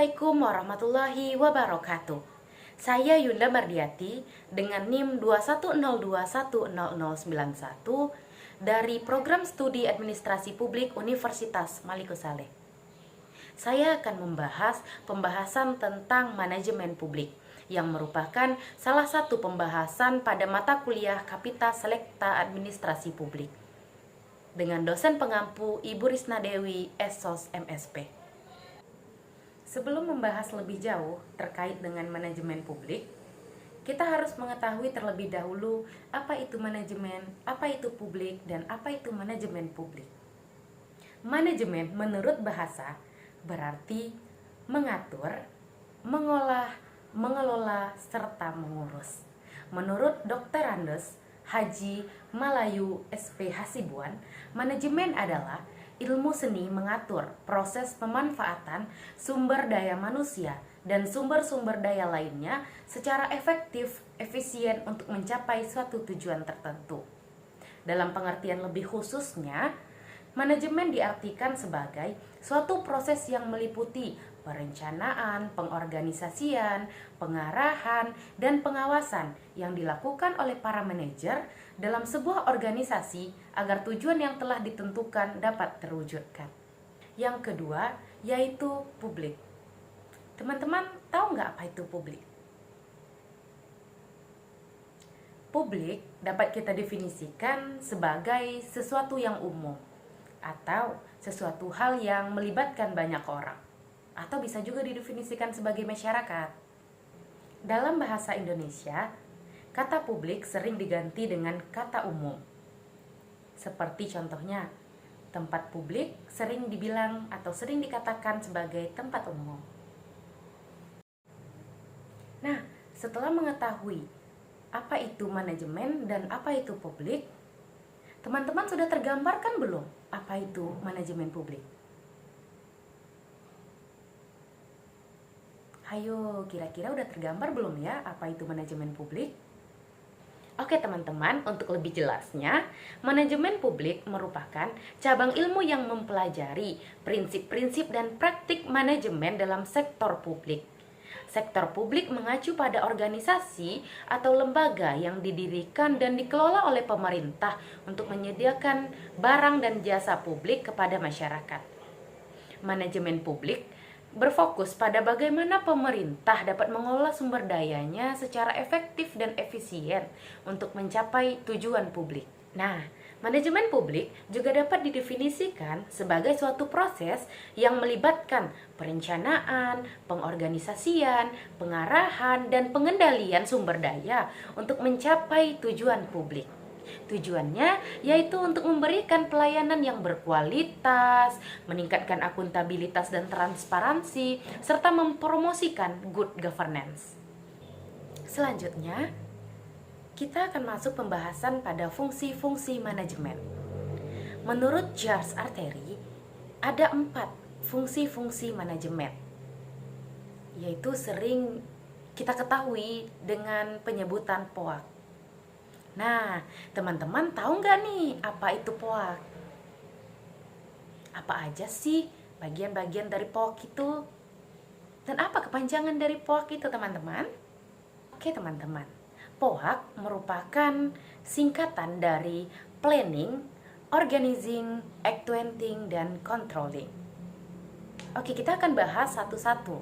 Assalamualaikum warahmatullahi wabarakatuh. Saya Yunda Mardiati dengan NIM 2102100091 dari Program Studi Administrasi Publik Universitas Maliku Saleh. Saya akan membahas pembahasan tentang manajemen publik yang merupakan salah satu pembahasan pada mata kuliah Kapita Selekta Administrasi Publik dengan dosen pengampu Ibu Risna Dewi, SOS MSP. Sebelum membahas lebih jauh terkait dengan manajemen publik, kita harus mengetahui terlebih dahulu apa itu manajemen, apa itu publik, dan apa itu manajemen publik. Manajemen menurut bahasa berarti mengatur, mengolah, mengelola, serta mengurus. Menurut Dr. Andes Haji Malayu SP Hasibuan, manajemen adalah ilmu seni mengatur proses pemanfaatan sumber daya manusia dan sumber-sumber daya lainnya secara efektif, efisien untuk mencapai suatu tujuan tertentu. Dalam pengertian lebih khususnya, manajemen diartikan sebagai suatu proses yang meliputi perencanaan, pengorganisasian, pengarahan, dan pengawasan yang dilakukan oleh para manajer dalam sebuah organisasi agar tujuan yang telah ditentukan dapat terwujudkan. Yang kedua, yaitu publik. Teman-teman tahu nggak apa itu publik? Publik dapat kita definisikan sebagai sesuatu yang umum atau sesuatu hal yang melibatkan banyak orang, atau bisa juga didefinisikan sebagai masyarakat. Dalam bahasa Indonesia, kata publik sering diganti dengan kata umum. Seperti contohnya, tempat publik sering dibilang atau sering dikatakan sebagai tempat umum. Nah, setelah mengetahui apa itu manajemen dan apa itu publik, teman-teman sudah tergambarkan belum apa itu manajemen publik? Ayo, kira-kira udah tergambar belum ya apa itu manajemen publik? Oke teman-teman, untuk lebih jelasnya, manajemen publik merupakan cabang ilmu yang mempelajari prinsip-prinsip dan praktik manajemen dalam sektor publik. Sektor publik mengacu pada organisasi atau lembaga yang didirikan dan dikelola oleh pemerintah untuk menyediakan barang dan jasa publik kepada masyarakat. Manajemen publik berfokus pada bagaimana pemerintah dapat mengelola sumber dayanya secara efektif dan efisien untuk mencapai tujuan publik. Nah, manajemen publik juga dapat didefinisikan sebagai suatu proses yang melibatkan perencanaan, pengorganisasian, pengarahan, dan pengendalian sumber daya untuk mencapai tujuan publik. Tujuannya yaitu untuk memberikan pelayanan yang berkualitas, meningkatkan akuntabilitas dan transparansi, serta mempromosikan good governance. Selanjutnya, kita akan masuk pembahasan pada fungsi-fungsi manajemen. Menurut Charles Arteri, ada 4 fungsi-fungsi manajemen, yaitu sering kita ketahui dengan penyebutan POAK. Nah, teman-teman tahu nggak nih apa itu POAK? Apa aja sih bagian-bagian dari POAK itu? Dan apa kepanjangan dari POAK itu, teman-teman? Oke, teman-teman. POAK merupakan singkatan dari Planning, Organizing, Actuating, dan Controlling. Oke, kita akan bahas satu-satu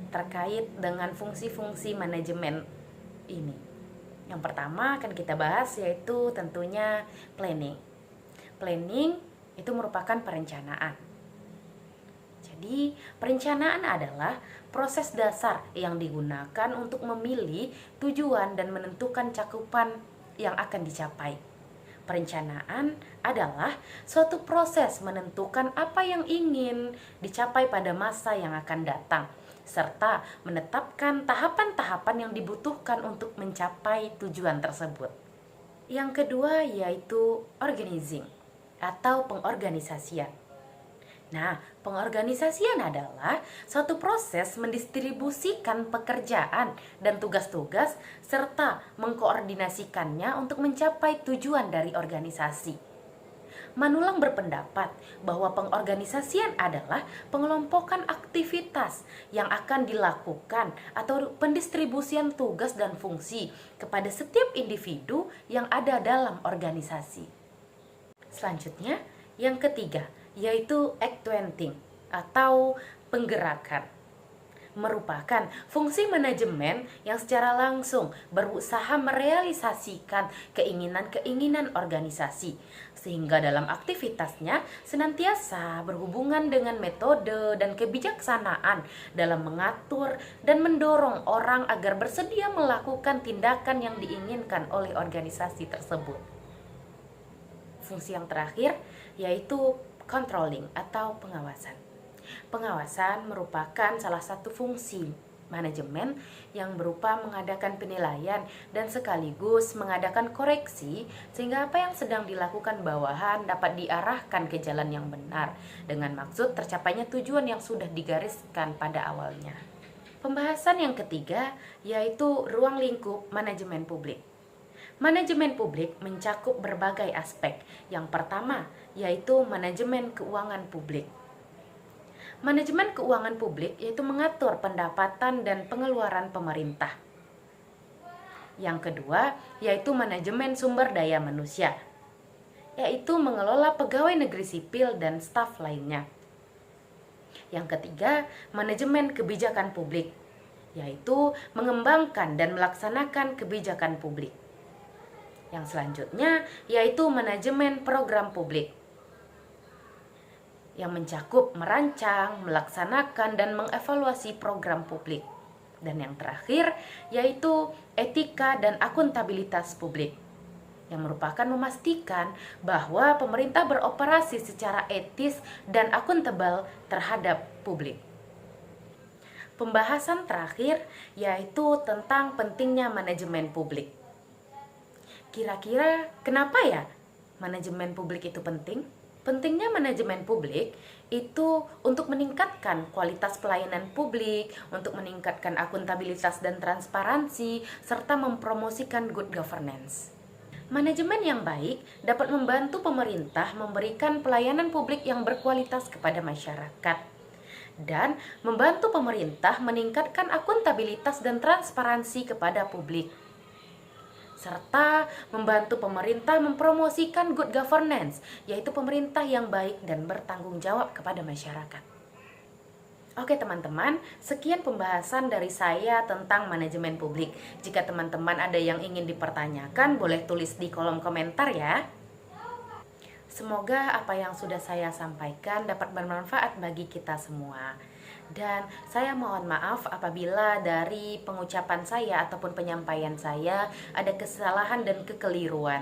terkait dengan fungsi-fungsi manajemen ini. Yang pertama akan kita bahas yaitu tentunya planning. Planning itu merupakan perencanaan. Jadi, perencanaan adalah proses dasar yang digunakan untuk memilih tujuan dan menentukan cakupan yang akan dicapai. Perencanaan adalah suatu proses menentukan apa yang ingin dicapai pada masa yang akan datang, serta menetapkan tahapan-tahapan yang dibutuhkan untuk mencapai tujuan tersebut. Yang kedua yaitu organizing atau pengorganisasian. Nah, pengorganisasian adalah suatu proses mendistribusikan pekerjaan dan tugas-tugas serta mengkoordinasikannya untuk mencapai tujuan dari organisasi. Manulang berpendapat bahwa pengorganisasian adalah pengelompokan aktivitas yang akan dilakukan atau pendistribusian tugas dan fungsi kepada setiap individu yang ada dalam organisasi. Selanjutnya, yang ketiga, yaitu actwenting atau penggerakan. Merupakan fungsi manajemen yang secara langsung berusaha merealisasikan keinginan-keinginan organisasi, sehingga dalam aktivitasnya senantiasa berhubungan dengan metode dan kebijaksanaan dalam mengatur dan mendorong orang agar bersedia melakukan tindakan yang diinginkan oleh organisasi tersebut. Fungsi yang terakhir yaitu controlling atau pengawasan. Pengawasan merupakan salah satu fungsi manajemen yang berupa mengadakan penilaian dan sekaligus mengadakan koreksi sehingga apa yang sedang dilakukan bawahan dapat diarahkan ke jalan yang benar dengan maksud tercapainya tujuan yang sudah digariskan pada awalnya. Pembahasan yang ketiga yaitu ruang lingkup manajemen publik. Manajemen publik mencakup berbagai aspek. Yang pertama yaitu manajemen keuangan publik. Manajemen keuangan publik yaitu mengatur pendapatan dan pengeluaran pemerintah. Yang kedua yaitu manajemen sumber daya manusia, yaitu mengelola pegawai negeri sipil dan staf lainnya. Yang ketiga, manajemen kebijakan publik, yaitu mengembangkan dan melaksanakan kebijakan publik. Yang selanjutnya yaitu manajemen program publik, yang mencakup merancang, melaksanakan, dan mengevaluasi program publik. Dan yang terakhir yaitu etika dan akuntabilitas publik, yang merupakan memastikan bahwa pemerintah beroperasi secara etis dan akuntabel terhadap publik. Pembahasan terakhir yaitu tentang pentingnya manajemen publik. Kira-kira kenapa ya manajemen publik itu penting? Pentingnya manajemen publik itu untuk meningkatkan kualitas pelayanan publik, untuk meningkatkan akuntabilitas dan transparansi, serta mempromosikan good governance. Manajemen yang baik dapat membantu pemerintah memberikan pelayanan publik yang berkualitas kepada masyarakat dan membantu pemerintah meningkatkan akuntabilitas dan transparansi kepada publik, serta membantu pemerintah mempromosikan good governance, yaitu pemerintah yang baik dan bertanggung jawab kepada masyarakat. Oke teman-teman, sekian pembahasan dari saya tentang manajemen publik. Jika teman-teman ada yang ingin dipertanyakan, boleh tulis di kolom komentar ya. Semoga apa yang sudah saya sampaikan dapat bermanfaat bagi kita semua. Dan saya mohon maaf apabila dari pengucapan saya ataupun penyampaian saya ada kesalahan dan kekeliruan.